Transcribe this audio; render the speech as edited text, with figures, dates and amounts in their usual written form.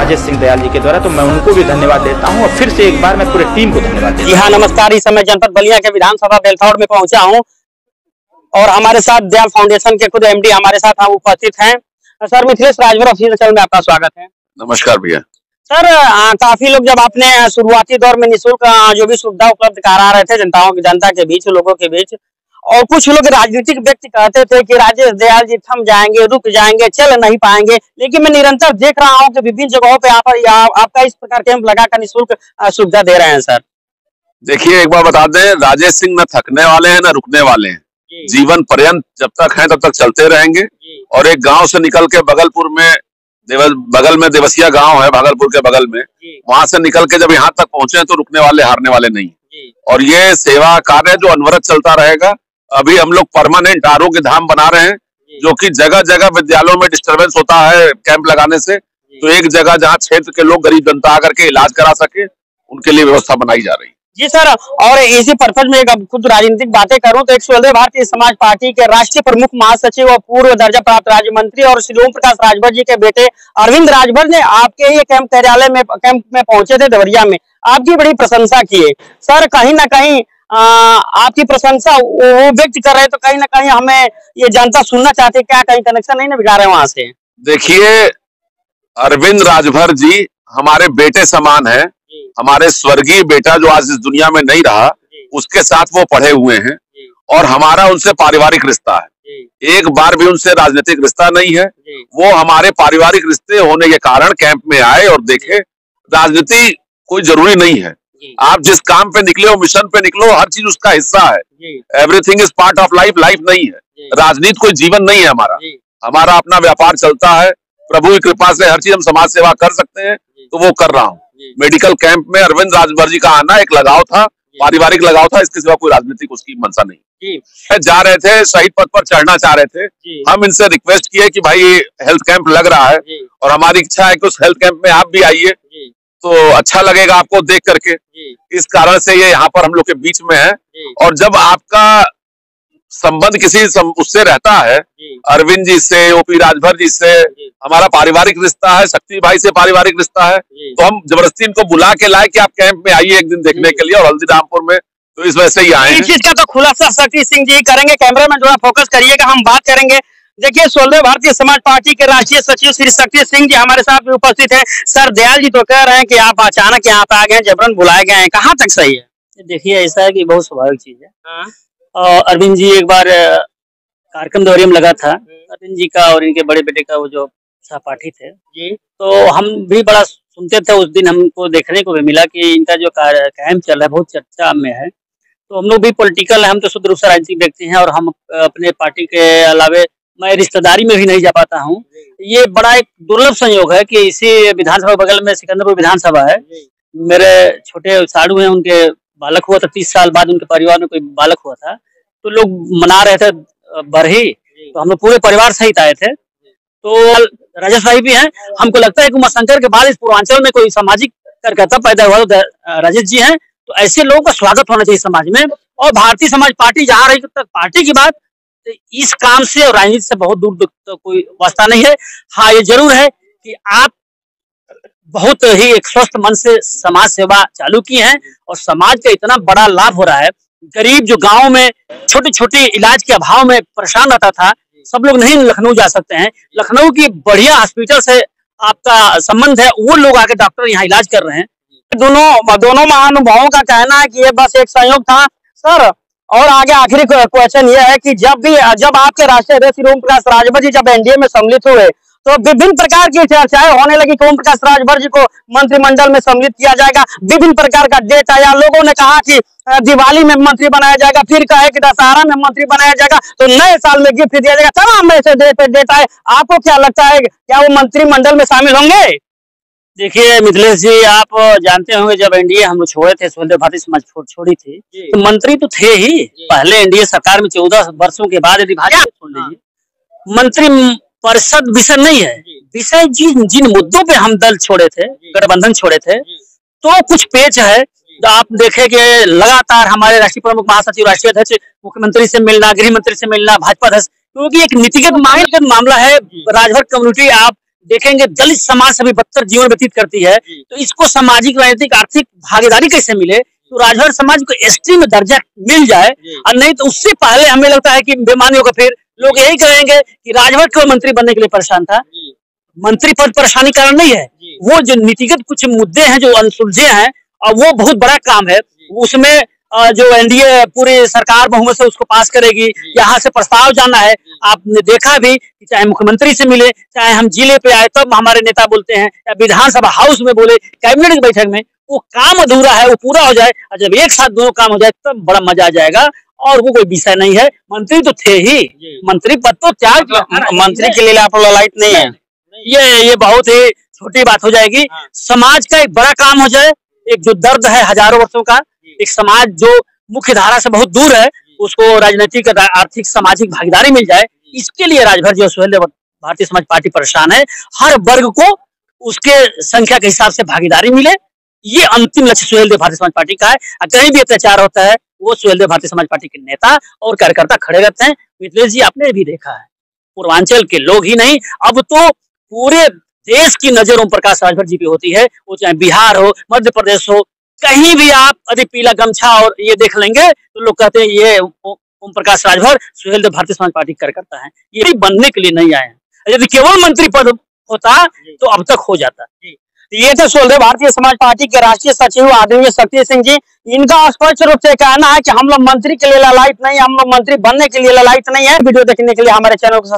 राजेश सिंह दयाल जी के द्वारा, तो मैं उनको भी धन्यवाद देता हूँ और फिर से एक बार मैं पूरे टीम को धन्यवाद देता हूँ। जी हाँ, नमस्कार। इस समय जनपद बलिया के विधानसभा बेलथौड़ में पहुंचा हूँ और हमारे साथ दयाल फाउंडेशन के खुद एमडी हमारे साथ उपस्थित हैं। Sir, Mithilesh Rajbhar official channel में आपका स्वागत है। नमस्कार भैया। सर, काफी लोग जब आपने शुरुआती दौर में निःशुल्क जो भी सुविधा उपलब्ध करा रहे थे जनता के बीच, लोगों के बीच, और कुछ लोग राजनीतिक व्यक्ति कहते थे कि राजेश दयाल जी थम जाएंगे, रुक जाएंगे, चल नहीं पाएंगे, लेकिन मैं निरंतर देख रहा हूं कि विभिन्न जगहों पे आपका इस प्रकार कैंप लगाकर निःशुल्क सुविधा दे रहे हैं। सर देखिए, एक बार बता दें, राजेश सिंह न थकने वाले हैं न रुकने वाले हैं। जीवन पर्यंत जब तक हैं तब तक चलते रहेंगे। और एक गांव से निकल के बगल में देवसिया गांव है, भागलपुर के बगल में, वहां से निकल के जब यहाँ तक पहुंचे तो रुकने वाले, हारने वाले नहीं। और ये सेवा कार्य जो अनवरत चलता रहेगा। अभी हम लोग परमानेंट आरोग्य धाम बना रहे हैं, जो कि जगह जगह विद्यालयों में डिस्टरबेंस होता है कैंप लगाने से, तो एक जगह जहाँ क्षेत्र के लोग, गरीब जनता आकर के इलाज करा सके, उनके लिए व्यवस्था बनाई जा रही है। जी सर, और इसी पर्पज में एक खुद राजनीतिक बातें करूं तो एक स्वदेव भारतीय समाज पार्टी के राष्ट्रीय प्रमुख महासचिव और पूर्व दर्जा प्राप्त राज्य मंत्री और श्री ओम प्रकाश राजभर जी के बेटे अरविंद राजभर ने आपके ये कैंप में पहुंचे थे देवरिया में, आपकी बड़ी प्रशंसा की है। सर, कहीं ना कहीं आपकी प्रशंसा वो व्यक्त कर रहे, तो कहीं ना कहीं हमें ये जनता सुनना चाहते, क्या कहीं कनेक्शन नहीं ना बिगाड़ रहे वहां से? देखिए, अरविंद राजभर जी हमारे बेटे समान है। हमारे स्वर्गीय बेटा जो आज इस दुनिया में नहीं रहा, उसके साथ वो पढ़े हुए हैं और हमारा उनसे पारिवारिक रिश्ता है। एक बार भी उनसे राजनीतिक रिश्ता नहीं है। वो हमारे पारिवारिक रिश्ते होने के कारण कैंप में आए और देखे। राजनीति कोई जरूरी नहीं है। आप जिस काम पे निकले हो, मिशन पे निकलो, हर चीज उसका हिस्सा है। Everything is part of life. Life नहीं है, राजनीति कोई जीवन नहीं है हमारा। हमारा अपना व्यापार चलता है। प्रभु की कृपा से हर चीज हम समाज सेवा कर सकते हैं, तो वो कर रहा हूँ। मेडिकल कैंप में अरविंद राजभर जी का आना एक लगाव था, पारिवारिक लगाव था, इसके सिवा कोई राजनीतिक उसकी मंशा नहीं। जा रहे थे, शहीद पद पर चढ़ना चाह रहे थे। हम इनसे रिक्वेस्ट किए कि भाई हेल्थ कैंप लग रहा है और हमारी इच्छा है कि उस हेल्थ कैंप में आप भी आइए, तो अच्छा लगेगा आपको देख करके। इस कारण से ये यहाँ पर हम लोग के बीच में है। और जब आपका संबंध किसी उससे रहता है, अरविंद जी से, ओपी राजभर जी से, हमारा पारिवारिक रिश्ता है, शक्ति भाई से पारिवारिक रिश्ता है, तो हम जबरदस्ती इनको बुला के लाए कि आप कैंप में आइए एक दिन देखने के लिए, और हल्दीरामपुर में तो इस वजह से ही आए हैं। इस चीज का तो खुलासा शक्ति सिंह जी करेंगे। कैमरा में थोड़ा फोकस करिएगा, हम बात करेंगे। देखिए, स्वदेव भारतीय समाज पार्टी के राष्ट्रीय सचिव श्री शक्ति सिंह जी हमारे साथ भी उपस्थित हैं। सर, दयाल जी तो कह रहे हैं कि आप अचानक यहाँ पे आ गए, जबरन बुलाए गए हैं, कहाँ तक सही है? देखिए, ऐसा है कि बहुत स्वाभाविक चीज है। अरविंद जी एक बार कार्यक्रम देवरिया में लगा था, अरविंद जी का और इनके बड़े बेटे का, वो जो सहपाठी थे जी, तो हम भी बड़ा सुनते थे। उस दिन हमको देखने को भी मिला कि इनका जो कैंप चल रहा है बहुत चर्चा में है। तो हम लोग भी पॉलिटिकल है, हम तो शुद्ध रूप से राजनीतिक व्यक्ति हैं, और हम अपने पार्टी के अलावे मैं रिश्तेदारी में भी नहीं जा पाता हूँ। ये बड़ा एक दुर्लभ संयोग है कि इसी विधानसभा बगल में सिकंदरपुर विधानसभा है। मेरे छोटे साड़ू हैं, उनके बालक हुआ था 30 साल बाद, उनके परिवार में कोई बालक हुआ था, तो लोग मना रहे थे बरही, तो हम लोग पूरे परिवार सहित आए थे। तो राजेश भाई भी हैं। हमको लगता है कि उमाशंकर के बाद इस पूर्वांचल में कोई सामाजिक कार्यकर्ता पैदा हुआ तो राजेश जी हैं। तो ऐसे लोगों का स्वागत होना चाहिए समाज में। और भारतीय समाज पार्टी जहाँ रही तक पार्टी की बात, तो इस काम से और राजनीति से बहुत दूर तो कोई वास्ता नहीं है। हाँ, ये जरूर है कि आप बहुत ही एक स्वस्थ मन से समाज सेवा चालू की है और समाज का इतना बड़ा लाभ हो रहा है। गरीब जो गांव में छोटे छोटे इलाज के अभाव में परेशान रहता था, सब लोग नहीं लखनऊ जा सकते हैं, लखनऊ की बढ़िया हॉस्पिटल से आपका संबंध है, वो लोग आके डॉक्टर यहाँ इलाज कर रहे हैं। दोनों महानुभावों का कहना है कि ये बस एक संयोग था। सर, और आगे आखिरी क्वेश्चन ये है कि जब आपके राष्ट्रीय अध्यक्ष श्री ओम प्रकाश राजभर जी जब एनडीए में सम्मिलित हुए, तो विभिन्न प्रकार की चर्चाएं होने लगी कि ओम प्रकाश राजभर जी को मंत्रिमंडल में सम्मिलित किया जाएगा। विभिन्न प्रकार का डेट आया, लोगों ने कहा कि दिवाली में मंत्री बनाया जाएगा, फिर कहे कि दशहरा में मंत्री बनाया जाएगा, तो नए साल में गिफ्ट दिया जाएगा। तमाम ऐसे डेट आए। आपको क्या लगता है, क्या वो मंत्रिमंडल में शामिल होंगे? देखिए मिथिलेश जी, आप जानते होंगे जब एनडीए हम लोग छोड़े थे, स्वदेव भारतीय समाज छोड़ी थी, तो मंत्री तो थे ही। पहले एनडीए सरकार में 14 वर्षों के बाद यदि भाजपा छोड़ लीजिए, मंत्री परिषद विषय नहीं है। विषय जिन मुद्दों पे हम दल छोड़े थे, गठबंधन छोड़े थे, तो कुछ पेच है। तो आप देखें कि लगातार हमारे राष्ट्रीय प्रमुख महासचिव, राष्ट्रीय अध्यक्ष, मुख्यमंत्री से मिलना, गृह मंत्री से मिलना, भाजपा अध्यक्ष, क्योंकि एक नीतिगत मामला है। राजभर कम्युनिटी आप देखेंगे दलित समाज से भी बदतर जीवन व्यतीत करती है, तो इसको सामाजिक, राजनीतिक, आर्थिक भागीदारी कैसे मिले? तो राजभर समाज को एसटी में दर्जा मिल जाए, और नहीं तो उससे पहले हमें लगता है कि बेमानी होगा। फिर लोग यही कहेंगे कि राजभर क्यों मंत्री बनने के लिए परेशान था। मंत्री पद परेशानी कारण नहीं है, वो जो नीतिगत कुछ मुद्दे हैं जो अनसुलझे हैं, और वो बहुत बड़ा काम है। उसमें जो एनडीए पूरी सरकार बहुमत से उसको पास करेगी, यहाँ से प्रस्ताव जाना है। आपने देखा भी कि चाहे मुख्यमंत्री से मिले, चाहे हम जिले पे आए तब हमारे नेता बोलते हैं, या विधानसभा हाउस में बोले, कैबिनेट की बैठक में, वो काम अधूरा है वो पूरा हो जाए, और जब एक साथ दोनों काम हो जाए तब बड़ा मजा आ जाएगा। और वो कोई विषय नहीं है, मंत्री तो थे ही, मंत्री पद तो त्याग, मंत्री के लिए आप ललायत नहीं है। ये बहुत ही छोटी बात हो जाएगी। समाज का एक बड़ा काम हो जाए, एक जो दर्द है हजारों वर्षों का, एक समाज जो मुख्य धारा से बहुत दूर है, उसको राजनीतिक, आर्थिक, सामाजिक भागीदारी मिल जाए, इसके लिए राजभर जी और सुहेलदेव भारतीय समाज पार्टी परेशान है। हर वर्ग को उसके संख्या के हिसाब से भागीदारी मिले, ये अंतिम लक्ष्य सुहेलदेव भारतीय समाज पार्टी का है। कहीं भी अत्याचार होता है, वो सुहेलदेव भारतीय समाज पार्टी के नेता और कार्यकर्ता खड़े रहते हैं। मिथिलेश जी, आपने भी देखा है, पूर्वांचल के लोग ही नहीं, अब तो पूरे देश की नजर ओम प्रकाश राजभर जी पे होती है। वो चाहे बिहार हो, मध्य प्रदेश हो, कहीं भी आप यदि पीला गमछा और ये देख लेंगे तो लोग कहते हैं ये ओम प्रकाश राजभर सुहेलदेव भारतीय समाज पार्टी कार्यकर्ता है। ये भी बनने के लिए नहीं आए हैं। यदि केवल मंत्री पद होता तो अब तक हो जाता। ये थे सुहेलदेव भारतीय समाज पार्टी के राष्ट्रीय सचिव आदरणीय शक्ति सिंह जी। इनका स्पष्ट रूप से कहना है कि हम लोग मंत्री के लिए ललायत नहीं, हम लोग मंत्री बनने के लिए ललायत नहीं है। वीडियो देखने के लिए हमारे चैनल को